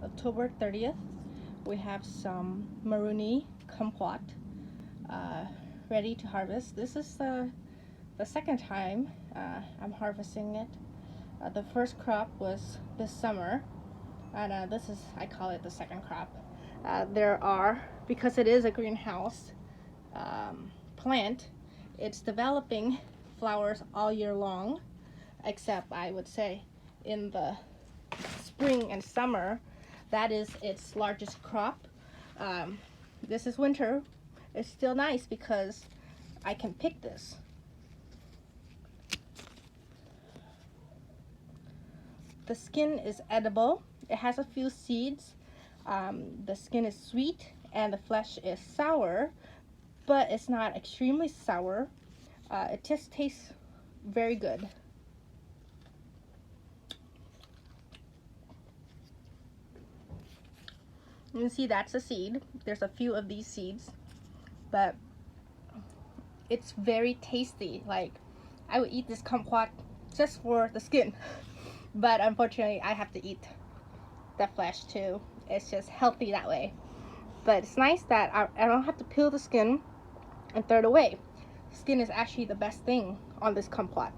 October 30th. We have some Marumi Kumquat ready to harvest. This is the second time I'm harvesting it. The first crop was this summer, and this is, I call it the second crop. There are, because it is a greenhouse plant, it's developing flowers all year long, except I would say in the spring and summer, that is its largest crop. This is winter. It's still nice because I can pick this. The skin is edible. It has a few seeds. The skin is sweet and the flesh is sour, but it's not extremely sour. It just tastes very good. You can see that's a seed. There's a few of these seeds, but it's very tasty. Like, I would eat this kumquat just for the skin, but unfortunately I have to eat the flesh too. It's just healthy that way. But it's nice that I don't have to peel the skin and throw it away. Skin is actually the best thing on this kumquat.